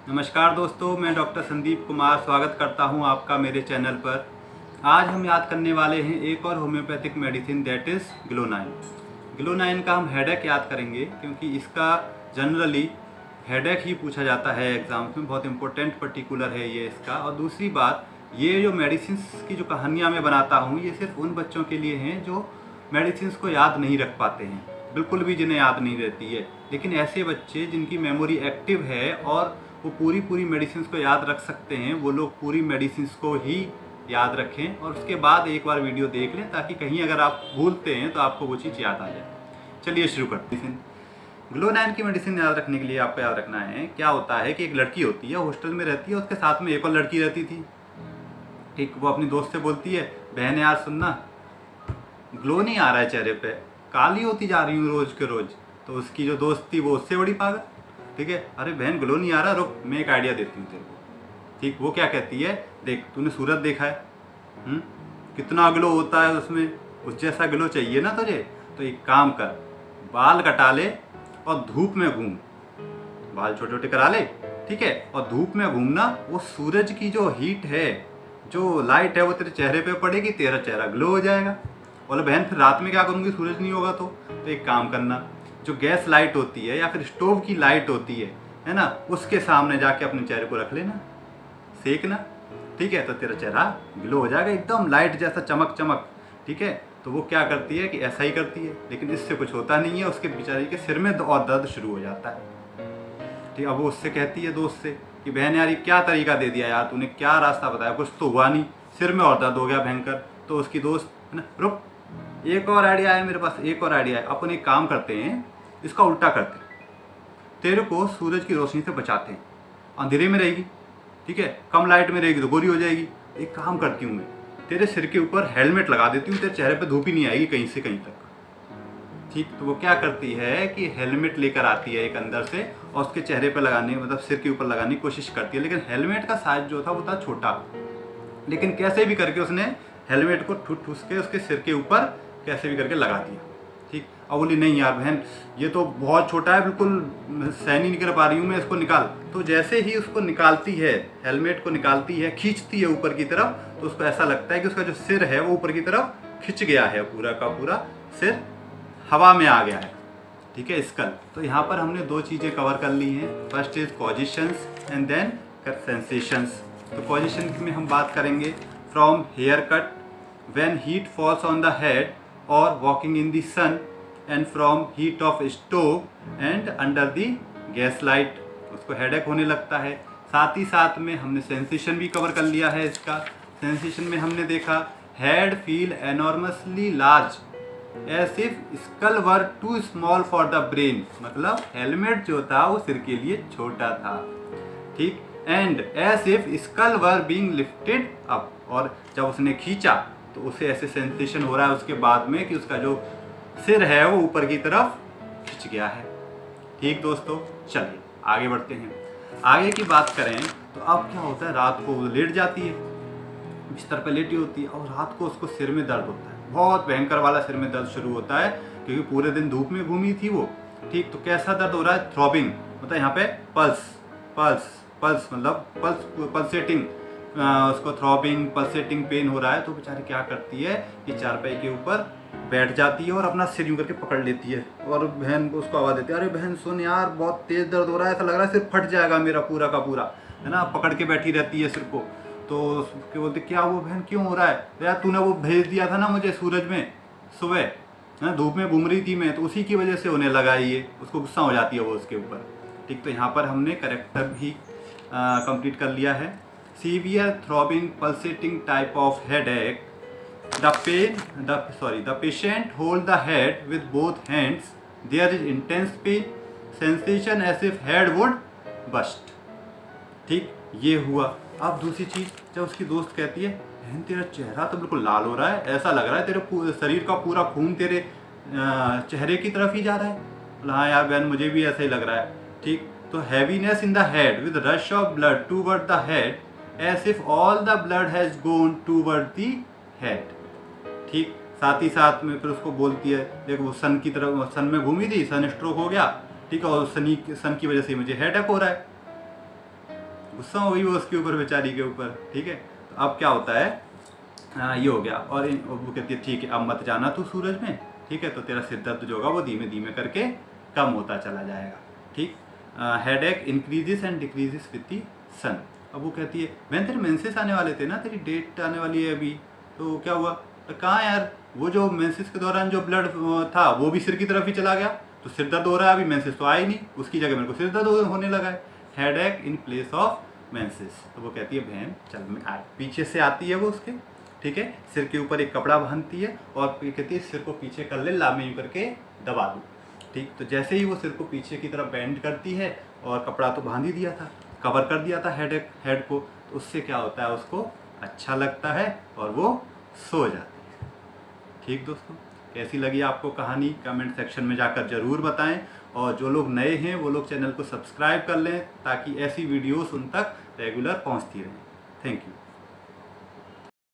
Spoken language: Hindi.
नमस्कार दोस्तों, मैं डॉक्टर संदीप कुमार स्वागत करता हूं आपका मेरे चैनल पर। आज हम याद करने वाले हैं एक और होम्योपैथिक मेडिसिन दैट इज़ ग्लोनाइन। ग्लोनाइन का हम हेडेक याद करेंगे क्योंकि इसका जनरली हेडेक ही पूछा जाता है एग्जाम्स में, बहुत इंपॉर्टेंट पर्टिकुलर है ये इसका। और दूसरी बात, ये जो मेडिसिन की जो कहानियाँ मैं बनाता हूँ ये सिर्फ उन बच्चों के लिए हैं जो मेडिसिन को याद नहीं रख पाते हैं, बिल्कुल भी जिन्हें याद नहीं रहती है। लेकिन ऐसे बच्चे जिनकी मेमोरी एक्टिव है और वो पूरी मेडिसिन को याद रख सकते हैं, वो लोग पूरी मेडिसिन को ही याद रखें और उसके बाद एक बार वीडियो देख लें, ताकि कहीं अगर आप भूलते हैं तो आपको वो चीज़ याद आ जाए। चलिए शुरू करते हैं। ग्लोनाइन की मेडिसिन याद रखने के लिए आपको याद रखना है, क्या होता है कि एक लड़की होती है, हॉस्टल में रहती है, उसके साथ में एक और लड़की रहती थी। ठीक, वो अपनी दोस्त से बोलती है, बहन यार सुनना, ग्लो नहीं आ रहा है चेहरे पे, काली होती जा रही हूँ रोज के रोज। तो उसकी जो दोस्त थी वो उससे बड़ी पागल। ठीक है, अरे बहन ग्लो नहीं आ रहा, रुक मैं एक आइडिया देती हूँ तेरे को। ठीक, वो क्या कहती है, देख तूने सूरज देखा है, कितना ग्लो होता है उसमें, उस जैसा ग्लो चाहिए ना तुझे, तो एक काम कर, बाल कटा ले और धूप में घूम, बाल छोटे छोटे करा ले, ठीक है, और धूप में घूमना, वो सूरज की जो हीट है, जो लाइट है, वो तेरे चेहरे पे पड़ेगी, तेरा चेहरा ग्लो हो जाएगा। बोले बहन फिर रात में क्या करूँगी, सूरज नहीं होगा तो एक काम करना, जो गैस लाइट होती है या फिर स्टोव की लाइट होती है ना, उसके सामने जाके अपने चेहरे को रख लेना, सेकना, ठीक है, तो तेरा चेहरा ग्लो हो जाएगा, एकदम लाइट जैसा चमक चमक। ठीक है, तो वो क्या करती है कि ऐसा ही करती है, लेकिन इससे कुछ होता नहीं है, उसके बेचारी के सिर में और दर्द शुरू हो जाता है। ठीक, अब वो उससे कहती है दोस्त से कि बहन यार ये क्या तरीका दे दिया यार तूने, क्या रास्ता बताया, कुछ तो हुआ नहीं, सिर में और दर्द हो गया भयंकर। तो उसकी दोस्त है ना, रुक एक और आइडिया है मेरे पास, एक और आइडिया है, अपन एक काम करते हैं, इसका उल्टा करते हैं, तेरे को सूरज की रोशनी से बचाते हैं, अंधेरे में रहेगी, ठीक है, कम लाइट में रहेगी तो गोरी हो जाएगी। एक काम करती हूँ मैं, तेरे सिर के ऊपर हेलमेट लगा देती हूँ, तेरे चेहरे पे धूप ही नहीं आएगी कहीं से कहीं तक। ठीक, तो वो क्या करती है कि हेलमेट लेकर आती है एक अंदर से और उसके चेहरे पे लगाने, मतलब सिर के ऊपर लगाने की कोशिश करती है, लेकिन हेलमेट का साइज जो था वो था छोटा, लेकिन कैसे भी करके उसने हेलमेट को ठूस के उसके सिर के ऊपर कैसे भी करके लगा दिया। ठीक, अब बोली नहीं यार बहन ये तो बहुत छोटा है, बिल्कुल सहन ही नहीं कर पा रही हूँ मैं, इसको निकाल। तो जैसे ही उसको निकालती है, हेलमेट को निकालती है, खींचती है ऊपर की तरफ, तो उसको ऐसा लगता है कि उसका जो सिर है वो ऊपर की तरफ खिंच गया है, पूरा का पूरा सिर हवा में आ गया है। ठीक है, स्कल। तो यहाँ पर हमने दो चीज़ें कवर कर ली हैं, first is positions and then sensations. तो पोजिशन में हम बात करेंगे from hair cut, when heat falls on the head और walking in the sun, and from heat of stove and under the gas light, उसको हेडेक होने लगता है। साथ ही साथ में हमने सेंसेशन भी कवर कर लिया है इसका। सेंसेशन में हमने देखा head feel enormously large as if skull were too small for the brain, मतलब हेलमेट जो था वो सिर के लिए छोटा था। ठीक, and as if skull were being lifted up, और जब उसने खींचा तो उसे ऐसे सेंसेशन हो रहा है उसके बाद में कि उसका जो सिर है वो ऊपर की तरफ खिंच गया है। ठीक दोस्तों, चलिए आगे बढ़ते हैं। आगे की बात करें तो अब क्या होता है, रात को वो लेट जाती है, बिस्तर पर लेटी होती है और रात को उसको सिर में दर्द होता है, बहुत भयंकर वाला सिर में दर्द शुरू होता है, क्योंकि पूरे दिन धूप में घूमी थी वो। ठीक, तो कैसा दर्द हो रहा है, थ्रॉबिंग, मतलब यहाँ पे पल्स पल्स पल्स मतलब पल्सेटिंग, उसको थ्रॉबिंग पल्सेटिंग पेन हो रहा है। तो बेचारी क्या करती है कि चारपाई के ऊपर बैठ जाती है और अपना सिर यूं करके पकड़ लेती है और बहन को उसको आवाज़ देती है, अरे बहन सुन यार बहुत तेज़ दर्द हो रहा है, ऐसा लग रहा है सिर फट जाएगा मेरा पूरा का पूरा, है ना, पकड़ के बैठी रहती है सिर को। तो उसके बोलते क्या वो बहन क्यों हो रहा है, यार तूने वो भेज दिया था ना मुझे सूरज में सुबह, है ना, धूप में घूम रही थी मैं, तो उसी की वजह से होने लगा ये, उसको गुस्सा हो जाती है वो उसके ऊपर। ठीक, तो यहाँ पर हमने करेक्टर भी कंप्लीट कर लिया है। Severe throbbing pulsating type of headache, the patient hold the head with both hands, there is intense pain, sensation as if head would burst। ठीक, ये हुआ। अब दूसरी चीज़, जब उसकी दोस्त कहती है बहन तेरा चेहरा तो बिल्कुल लाल हो रहा है, ऐसा लग रहा है तेरे शरीर का पूरा खून तेरे चेहरे की तरफ ही जा रहा है। हाँ यार बहन मुझे भी ऐसा ही लग रहा है। ठीक, तो heaviness in the head with rush of blood toward the head as if all the blood has gone toward the head. ठीक, साथ ही साथ में फिर उसको बोलती है देखो वो सन की तरफ, सन में घूमी थी, सन स्ट्रोक हो गया, ठीक है, और सन की वजह से मुझे हेडेक हो रहा है। गुस्सा हो गई वो उसके ऊपर, बेचारी के ऊपर। ठीक है, तो अब क्या होता है, ये हो गया। और वो कहती है ठीक है अब मत जाना तू सूरज में, ठीक है, तो तेरा सिर दर्द जो होगा वो धीमे धीमे करके कम होता चला जाएगा। ठीक, headache increases and decreases with the sun. अब वो कहती है बहन तेरे मेंसेस आने वाले थे ना, तेरी डेट आने वाली है अभी, तो क्या हुआ? तो कहाँ यार, वो जो मेंसेस के दौरान जो ब्लड था वो भी सिर की तरफ ही चला गया, तो सिर दर्द हो रहा है, अभी मेंसेस तो आया ही नहीं, उसकी जगह मेरे को सिर दर्द होने लगा है। Headache in place of menses. तो वो कहती है बहन चल मैं, पीछे से आती है वो उसके, ठीक है, सिर के ऊपर एक कपड़ा बांधती है और कहती है सिर को पीछे कर ले, ला मैं यूँ करके दबा दूँ। ठीक, तो जैसे ही वो सिर को पीछे की तरफ बेंड करती है, और कपड़ा तो बांध ही दिया था, कवर कर दिया था हेड को, तो उससे क्या होता है, उसको अच्छा लगता है और वो सो जाती है। ठीक दोस्तों, कैसी लगी आपको कहानी कमेंट सेक्शन में जाकर ज़रूर बताएं, और जो लोग नए हैं वो लोग चैनल को सब्सक्राइब कर लें ताकि ऐसी वीडियोस उन तक रेगुलर पहुंचती रहें। Thank you.